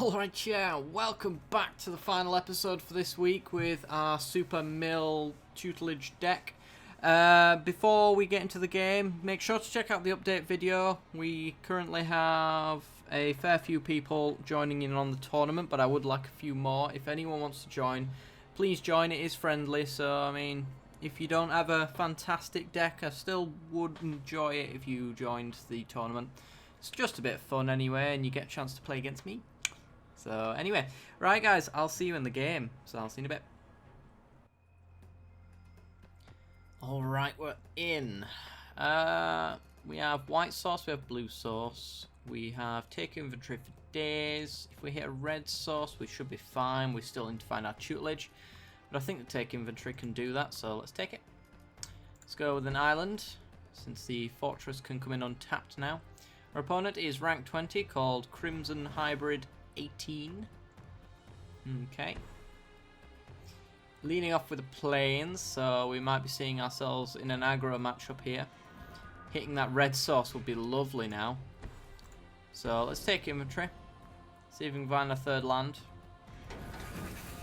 Alright, yeah, welcome back to the final episode for this week with our Super Mill tutelage deck. Before we get into the game, make sure to check out the update video. We currently have a fair few people joining in on the tournament, but I would like a few more. If anyone wants to join, please join. It is friendly, so I mean, if you don't have a fantastic deck, I still would enjoy it if you joined the tournament. It's just a bit of fun anyway, and you get a chance to play against me. So anyway, right guys, I'll see you in the game. So I'll see you in a bit. Alright, we're in. We have white sauce, we have blue sauce. We have take inventory for days. If we hit a red sauce, we should be fine. We still need to find our tutelage. But I think the take inventory can do that, so let's take it. Let's go with an island, since the fortress can come in untapped now. Our opponent is rank 20, called Crimson Hybrid 18. Okay. Leading off with the plains, so we might be seeing ourselves in an aggro matchup here. Hitting that red sauce would be lovely now. So let's take inventory. See if we can find a third land.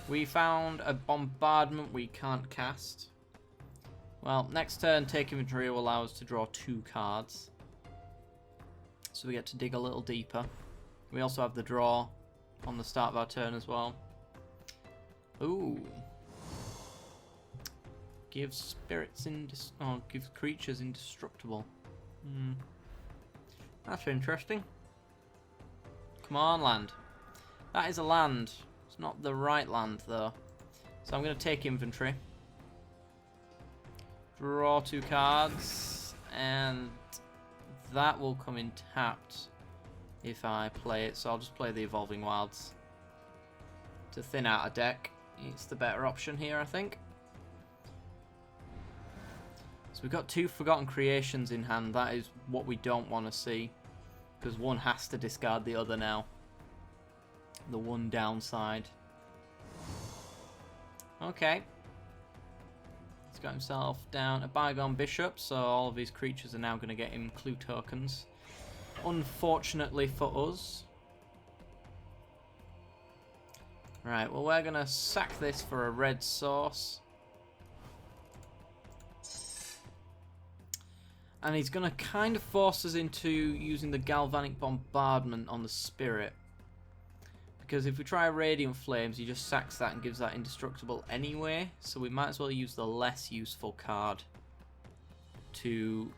We found a bombardment we can't cast. Well, next turn, take inventory will allow us to draw 2 cards. So we get to dig a little deeper. We also have the draw on the start of our turn as well. Ooh. Give give creatures indestructible. That's interesting. Come on, land. That is a land. It's not the right land, though. So I'm going to take inventory. Draw 2 cards. And that will come in tapped if I play it. So I'll just play the Evolving Wilds. To thin out a deck. It's the better option here, I think. So we've got 2 Forgotten Creations in hand. That is what we don't want to see. Because one has to discard the other now. The one downside. Okay. He's got himself down a Bygone Bishop. So all of his creatures are now going to get him clue tokens. Unfortunately for us. Right, well we're going to sack this for a red sauce. And he's going to kind of force us into using the Galvanic Bombardment on the Spirit. Because if we try Radiant Flames, he just sacks that and gives that indestructible anyway. So we might as well use the less useful card to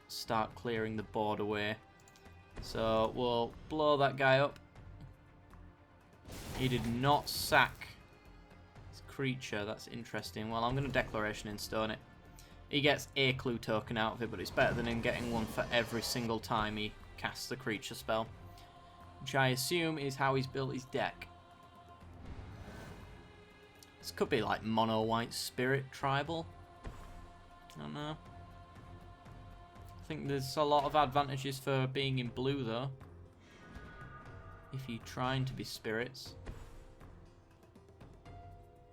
start clearing the board away. So we'll blow that guy up. He did not sack his creature. That's interesting. Well, I'm going to Declaration in Stone it. He gets a clue token out of it, but it's better than him getting one for every single time he casts the creature spell. Which I assume is how he's built his deck. This could be like mono white spirit tribal. I don't know. I think there's a lot of advantages for being in blue though. If you're trying to be spirits.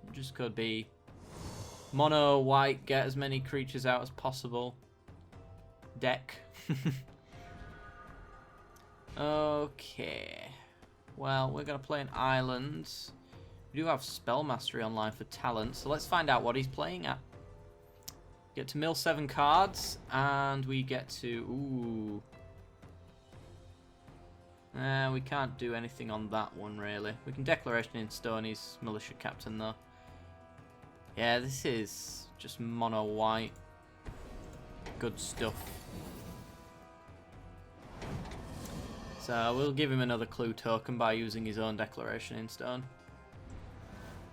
It just could be mono white, get as many creatures out as possible. Deck. Okay. Well, we're going to play an island. We do have Spell Mastery online for talent, so let's find out what he's playing at. Get to mill 7 cards, and we get to... Ooh. We can't do anything on that one, really. We can Declaration in Stone his Militia Captain, though. Yeah, this is just mono white. Good stuff. So we'll give him another clue token by using his own Declaration in Stone.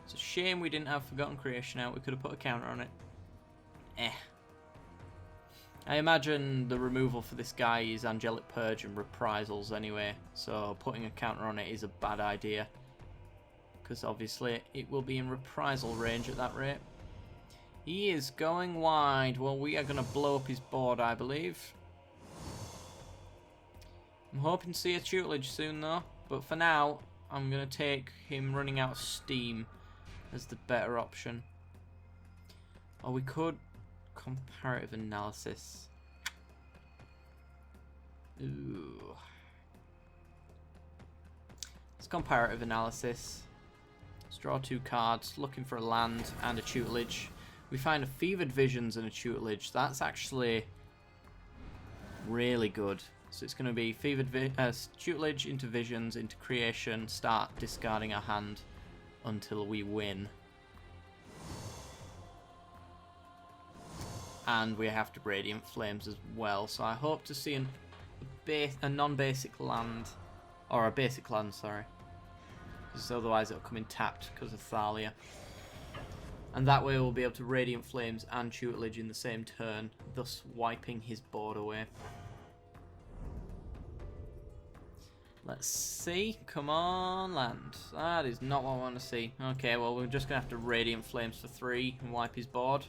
It's a shame we didn't have Forgotten Creation out. We could have put a counter on it. I imagine the removal for this guy is Angelic Purge and Reprisals anyway. So putting a counter on it is a bad idea. Because obviously it will be in reprisal range at that rate. He is going wide. Well, we are going to blow up his board, I believe. I'm hoping to see a tutelage soon, though. But for now, I'm going to take him running out of steam as the better option. Or we could comparative analysis. Ooh. Let's comparative analysis. Let's draw 2 cards, looking for a land and a tutelage. We find a Fevered Visions and a tutelage. That's actually really good. So it's going to be tutelage into visions, into creation, start discarding our hand until we win. And we have to Radiant Flames as well. So I hope to see a non-basic land, or a basic land, sorry. Because otherwise it'll come in tapped because of Thalia. And that way we'll be able to Radiant Flames and tutelage in the same turn, thus wiping his board away. Let's see. Come on, land. That is not what I want to see. Okay, well, we're just going to have to Radiant Flames for 3 and wipe his board.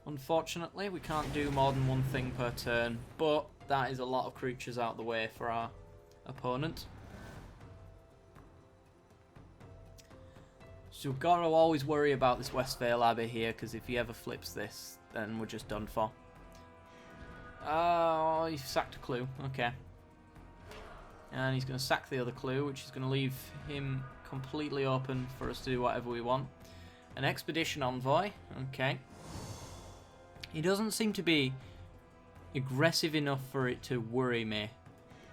Unfortunately, we can't do more than one thing per turn, but that is a lot of creatures out of the way for our opponent. So we've got to always worry about this Westvale Abbey here, because if he ever flips this, then we're just done for. Oh, he sacked a clue. Okay. And he's going to sack the other clue, which is going to leave him completely open for us to do whatever we want. An Expedition Envoy. Okay. He doesn't seem to be aggressive enough for it to worry me.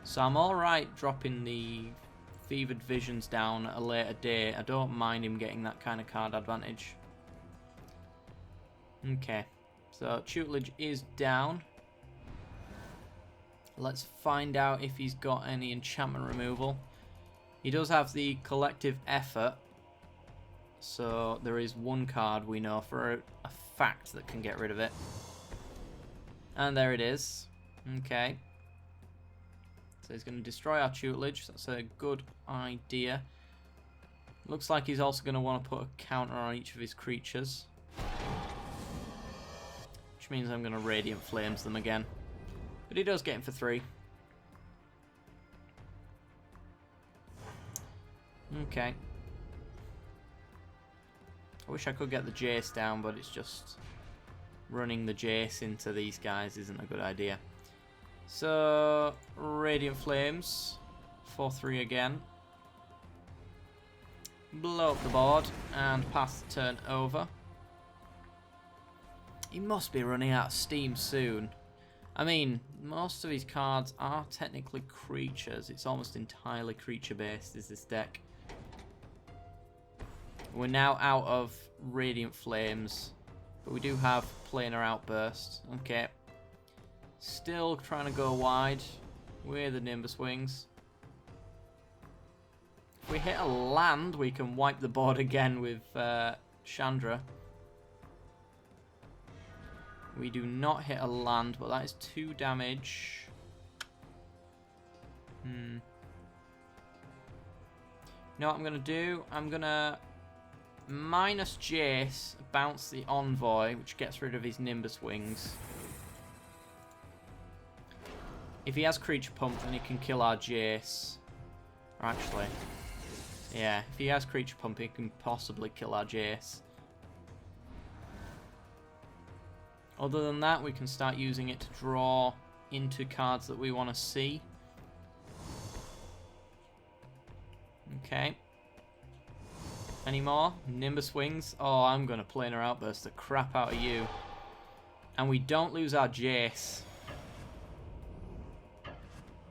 So I'm alright dropping the Fevered Visions down at a later date. I don't mind him getting that kind of card advantage. Okay. So tutelage is down. Let's find out if he's got any enchantment removal. He does have the Collective Effort. So there is one card we know for a fact that can get rid of it. And there it is. Okay. So he's going to destroy our tutelage. That's a good idea. Looks like he's also going to want to put a counter on each of his creatures. Which means I'm going to Radiant Flames them again. But he does get him for 3. Okay. I wish I could get the Jace down, but it's just running the Jace into these guys isn't a good idea. So, Radiant Flames. 4-3 again. Blow up the board and pass the turn over. He must be running out of steam soon. I mean, most of his cards are technically creatures. It's almost entirely creature-based, is this deck. We're now out of Radiant Flames, but we do have Planar Outburst. Okay. Still trying to go wide with the Nimbus Wings. If we hit a land, we can wipe the board again with Chandra. We do not hit a land, but that is 2 damage. You know what I'm going to do? I'm going to minus Jace, bounce the Envoy, which gets rid of his Nimbus Wings. If he has Creature Pump, then he can kill our Jace. Or actually, yeah, if he has Creature Pump, he can possibly kill our Jace. Other than that, we can start using it to draw into cards that we want to see. Okay. Any more? Nimbus Wings? Oh, I'm going to Planar Outburst the crap out of you. And we don't lose our Jace.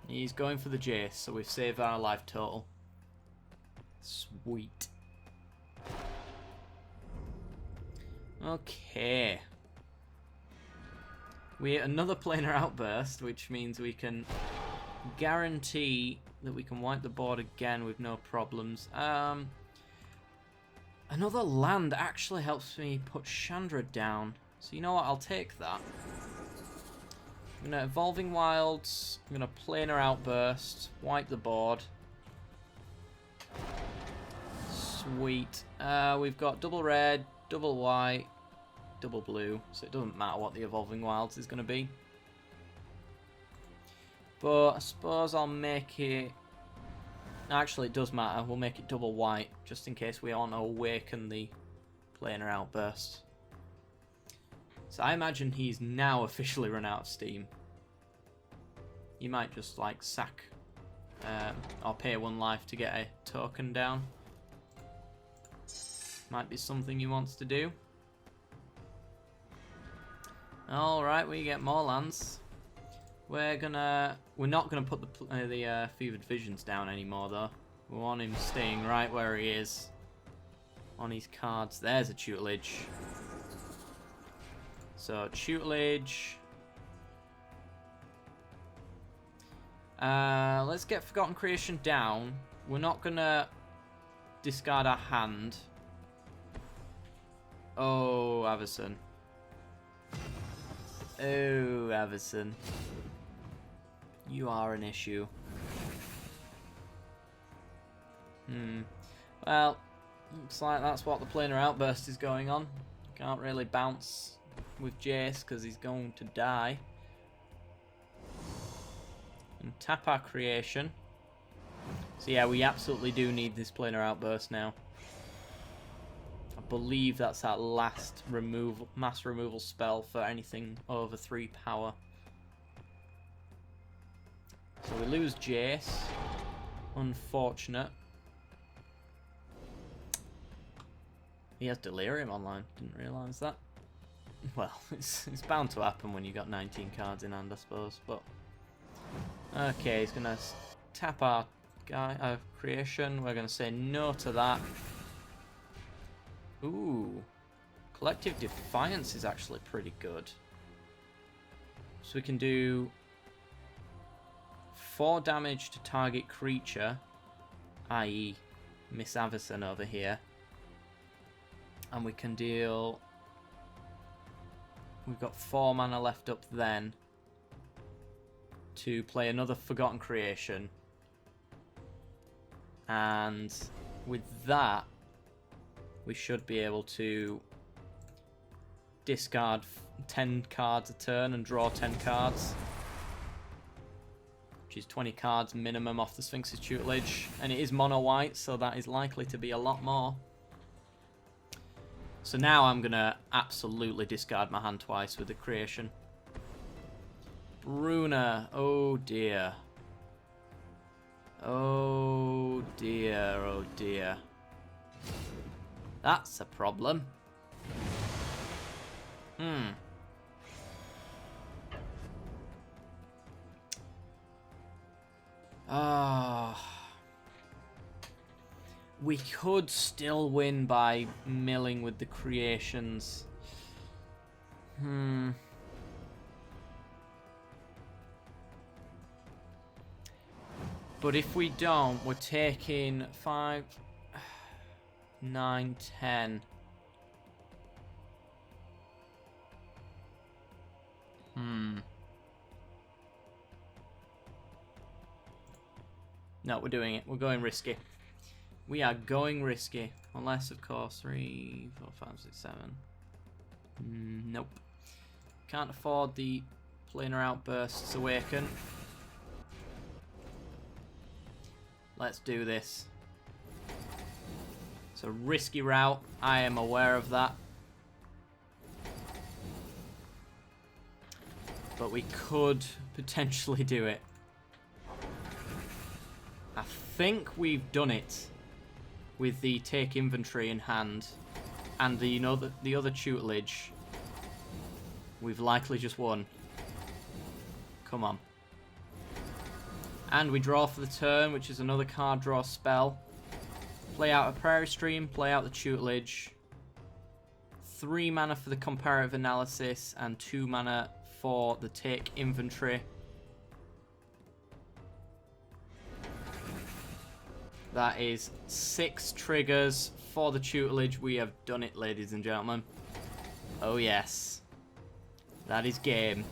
He's going for the Jace, so we've saved our life total. Sweet. Okay. We hit another Planar Outburst, which means we can guarantee that we can wipe the board again with no problems. Another land actually helps me put Chandra down. So you know what, I'll take that. I'm going to Evolving Wilds, I'm going to Planar Outburst, wipe the board. Sweet. We've got double red, double white, double blue, so it doesn't matter what the Evolving Wilds is going to be. But I suppose I'll make it... Actually, it does matter. We'll make it double white, just in case we want to awaken the Planar Outburst. So I imagine he's now officially run out of steam. You might just, like, sack or pay 1 life to get a token down. Might be something he wants to do. Alright, we get more lands. We're not gonna put the Fevered Visions down anymore though. We want him staying right where he is on his cards. There's a tutelage. So tutelage. Let's get Forgotten Creation down. We're not gonna discard our hand. Oh, Avison. Oh, Avison. You are an issue. Well, looks like that's what the planar outburst is going on. Can't really bounce with Jace because he's going to die. And tap our creation. So yeah, we absolutely do need this planar outburst now. I believe that's our last mass removal spell for anything over 3 power. So we lose Jace. Unfortunate. He has Delirium online. Didn't realise that. Well, it's bound to happen when you got 19 cards in hand, I suppose. But okay, he's gonna tap our creation. We're gonna say no to that. Ooh, Collective Defiance is actually pretty good. So we can do 4 damage to target creature, i.e. Miss Avison over here. And we can deal... We've got 4 mana left up then to play another Forgotten Creation. And with that, we should be able to discard 10 cards a turn and draw 10 cards. Which is 20 cards minimum off the Sphinx's tutelage. And it is mono white, so that is likely to be a lot more. So now I'm going to absolutely discard my hand twice with the creation. Bruna, oh dear. Oh dear, oh dear. That's a problem. We could still win by milling with the creations. But if we don't, we're taking 5, 9, 10. No, we're doing it. We're going risky. We are going risky. Unless, of course, 3, 4, 5, 6, 7. Nope. Can't afford the planar outbursts awaken. Let's do this. It's a risky route. I am aware of that. But we could potentially do it. I think we've done it with the take inventory in hand and the other tutelage. We've likely just won. Come on. And we draw for the turn, which is another card draw spell. Play out a Prairie Stream, play out the tutelage. 3 mana for the comparative analysis and 2 mana for the take inventory. That is 6 triggers for the tutelage. We have done it, ladies and gentlemen. Oh yes. That is game.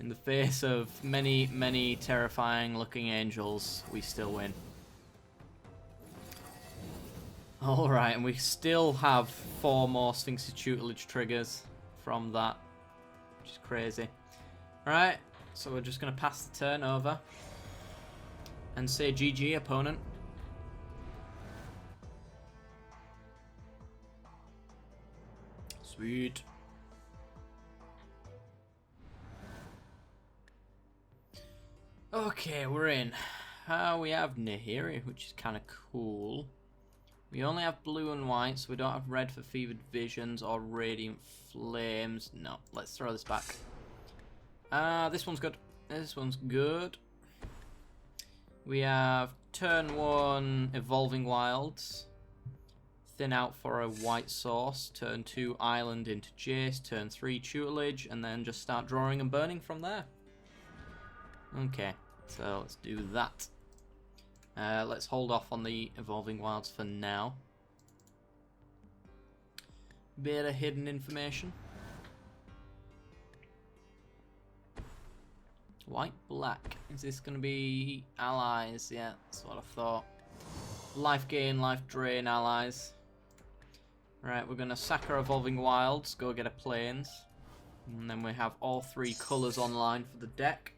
In the face of many, many terrifying looking angels, we still win. Alright, and we still have 4 more Sphinx's tutelage triggers from that, which is crazy. Alright, so we're just going to pass the turn over and say GG, opponent. Sweet. Okay, we're in. we have Nahiri, which is kind of cool. We only have blue and white, so we don't have red for Fevered Visions or Radiant Flames. No, let's throw this back. This one's good. This one's good. We have turn 1 Evolving Wilds. Thin out for a white source. Turn 2 Island into Jace. Turn 3 Tutelage. And then just start drawing and burning from there. Okay, so let's do that. Let's hold off on the Evolving Wilds for now. Bit of hidden information. White, black. Is this going to be allies? Yeah, that's what I thought. Life gain, life drain allies. Right, we're going to sack our Evolving Wilds, go get a Plains. And then we have all 3 colours online for the deck.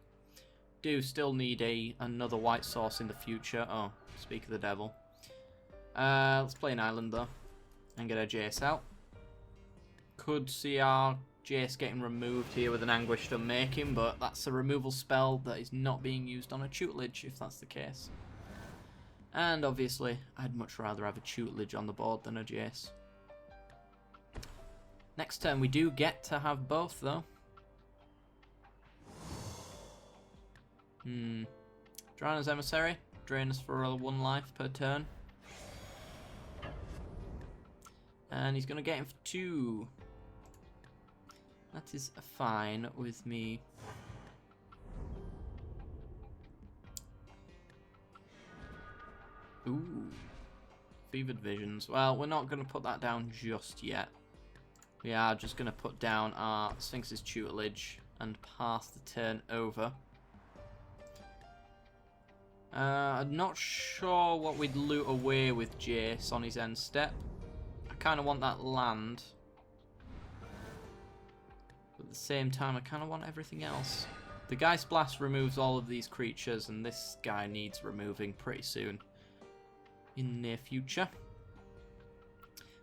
Do still need another white source in the future. Oh, speak of the devil. Let's play an island though. And get our Jace out. Could see our Jace getting removed here with an Anguished Unmaking, but that's a removal spell that is not being used on a Tutelage, if that's the case. And obviously, I'd much rather have a Tutelage on the board than a Jace. Next turn, we do get to have both, though. Drana's Emissary. Drain us for 1 life per turn. And he's going to get him for 2. That is fine with me. Ooh. Fevered Visions. Well, we're not going to put that down just yet. We are just going to put down our Sphinx's Tutelage and pass the turn over. I'm not sure what we'd loot away with Jace on his end step. I kind of want that land. But at the same time, I kind of want everything else. The Geist Blast removes all of these creatures, and this guy needs removing pretty soon. In the near future.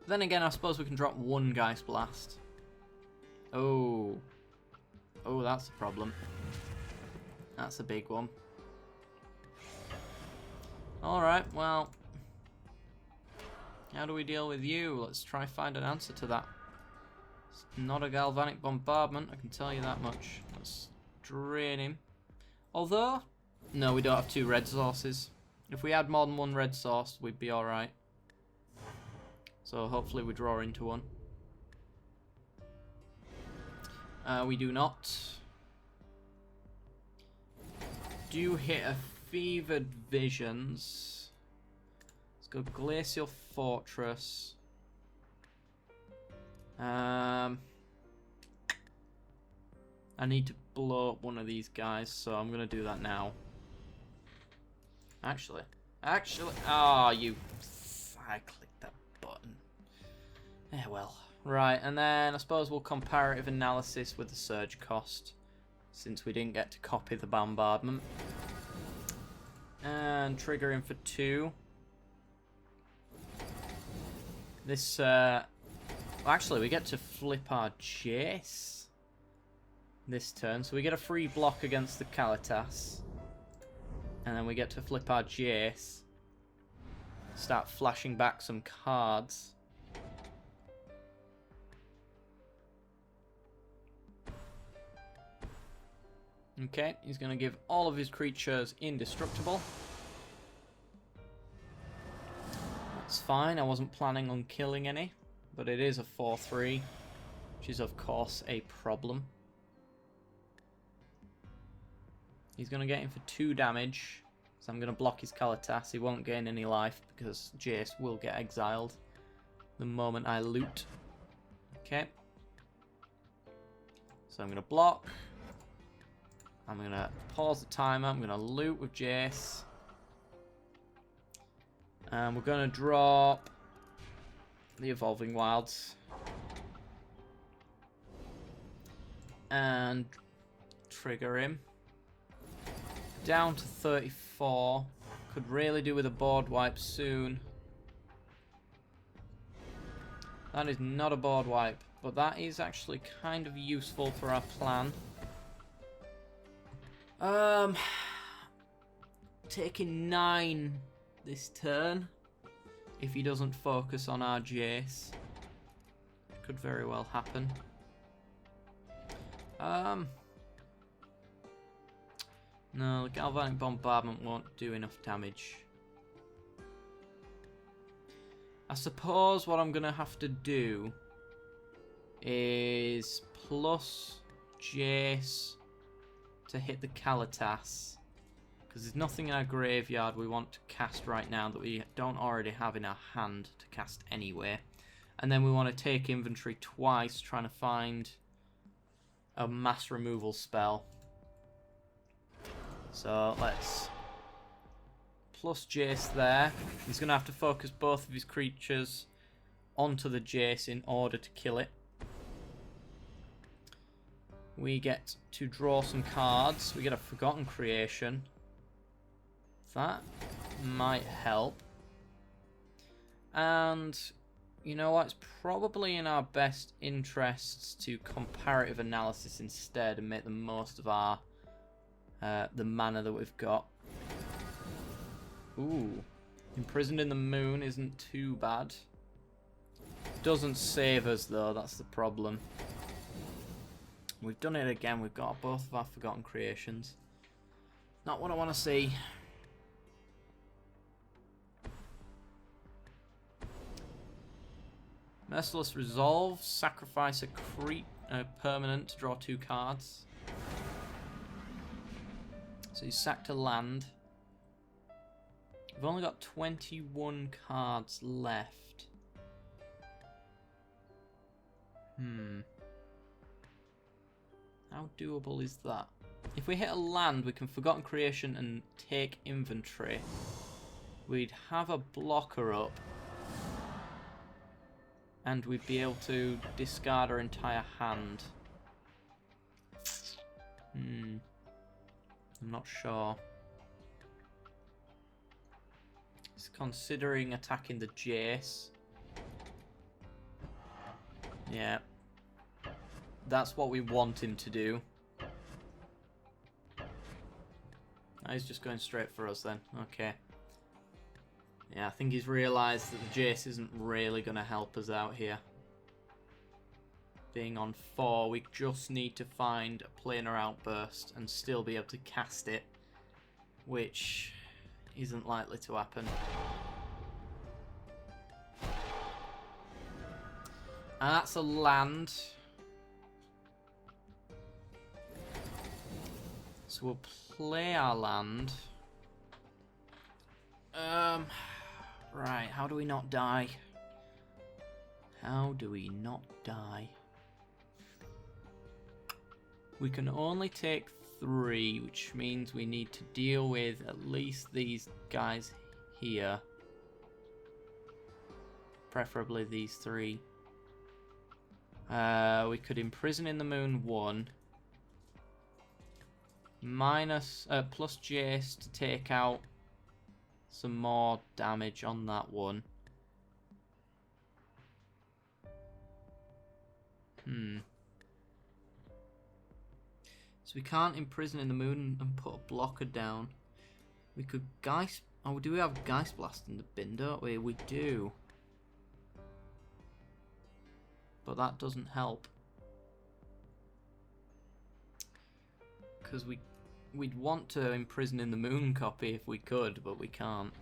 Then again, I suppose we can drop 1 Geist Blast. Oh. Oh, that's a problem. That's a big one. Alright, well. How do we deal with you? Let's try find an answer to that. It's not a Galvanic Bombardment, I can tell you that much. Let's drain him. Although, no, we don't have 2 red sources. If we had more than 1 red source, we'd be alright. So hopefully we draw into 1. We do not. Do hit a Fevered Visions. Let's go Glacial Fortress. I need to blow up one of these guys, so I'm going to do that now. Actually, oh, I clicked that button. Yeah, well. Right, and then I suppose we'll comparative analysis with the surge cost, since we didn't get to copy the bombardment. And trigger him for 2. This, well, actually, we get to flip our Jace this turn, so we get a free block against the Kalitas. And then we get to flip our Jace. Start flashing back some cards. Okay, he's going to give all of his creatures indestructible. That's fine, I wasn't planning on killing any. But it is a 4-3, which is of course a problem. He's going to get him for 2 damage. So I'm going to block his Kalitas. He won't gain any life because Jace will get exiled the moment I loot. Okay. So I'm going to block. I'm going to pause the timer. I'm going to loot with Jace. And we're going to drop the Evolving Wilds. And trigger him. Down to 34. Could really do with a board wipe soon. That is not a board wipe, but that is actually kind of useful for our plan. taking 9 this turn if he doesn't focus on our Jace. Could very well happen. No, the Galvanic Bombardment won't do enough damage. I suppose what I'm going to have to do is plus Jace to hit the Kalitas. Because there's nothing in our graveyard we want to cast right now that we don't already have in our hand to cast anyway. And then we want to take inventory twice trying to find a mass removal spell. So let's plus Jace there. He's going to have to focus both of his creatures onto the Jace in order to kill it. We get to draw some cards. We get a Forgotten Creation. That might help. And you know what? It's probably in our best interests to comparative analysis instead and make the most of our the mana that we've got. Ooh, Imprisoned in the Moon isn't too bad. Doesn't save us though, that's the problem. We've done it again, we've got both of our Forgotten Creations. Not what I want to see. Merciless Resolve, sacrifice a permanent to draw 2 cards. So you sacked a land. We've only got 21 cards left. How doable is that? If we hit a land, we can Forgotten Creation and take inventory. We'd have a blocker up. And we'd be able to discard our entire hand. I'm not sure. He's considering attacking the Jace. Yeah. That's what we want him to do. Oh, he's just going straight for us then. Okay. Yeah, I think he's realised that the Jace isn't really going to help us out here. Being on 4, we just need to find a Planar Outburst and still be able to cast it, which isn't likely to happen. And that's a land. So we'll play our land. Right, how do we not die? How do we not die? We can only take 3, which means we need to deal with at least these guys here. Preferably these 3. We could Imprison in the Moon 1. Plus Jace to take out some more damage on that one. So we can't Imprison in the Moon and put a blocker down. We could Geist... Oh, do we have Geist Blast in the bin, don't we? We do. But that doesn't help. Because we'd want to Imprison in the Moon copy if we could, but we can't.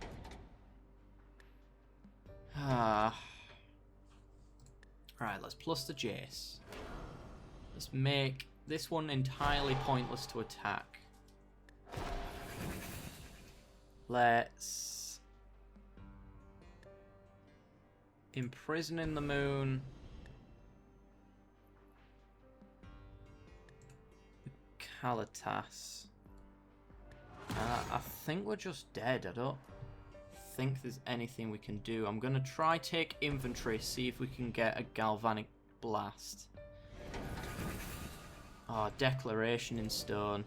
Right, let's plus the Jace. Let's make this one entirely pointless to attack. Let's Imprison in the Moon. Kalitas. I think we're just dead. I don't think there's anything we can do. I'm going to try take inventory, see if we can get a Galvanic Blast. Oh, Declaration in Stone.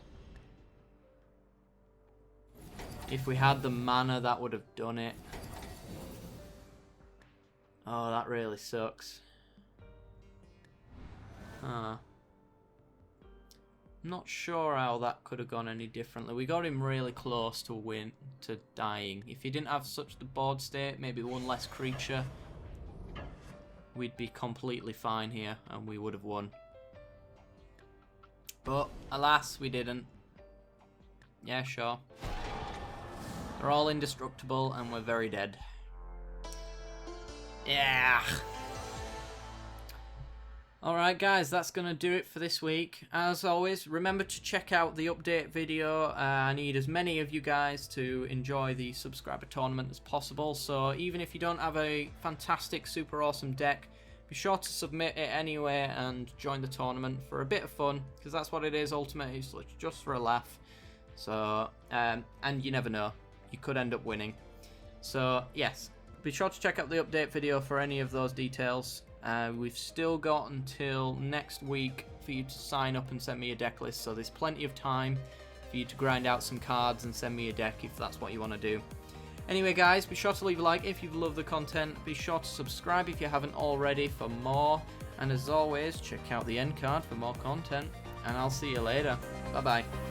If we had the mana, that would have done it. Oh, that really sucks. Not sure how that could have gone any differently. We got him really close to dying. If he didn't have such the board state, maybe one less creature, we'd be completely fine here and we would have won. But alas, we didn't. Yeah, sure. They're all indestructible and we're very dead. Yeah. Alright guys, that's going to do it for this week. As always, remember to check out the update video. I need as many of you guys to enjoy the subscriber tournament as possible. So even if you don't have a fantastic, super awesome deck, be sure to submit it anyway and join the tournament for a bit of fun. Because that's what it is ultimately, it's just for a laugh. So, and you never know, you could end up winning. So yes, be sure to check out the update video for any of those details. We've still got until next week for you to sign up and send me a deck list, so there's plenty of time for you to grind out some cards and send me a deck if that's what you want to do. Anyway guys, be sure to leave a like if you've loved the content, be sure to subscribe if you haven't already for more, and as always, check out the end card for more content, and I'll see you later. Bye bye.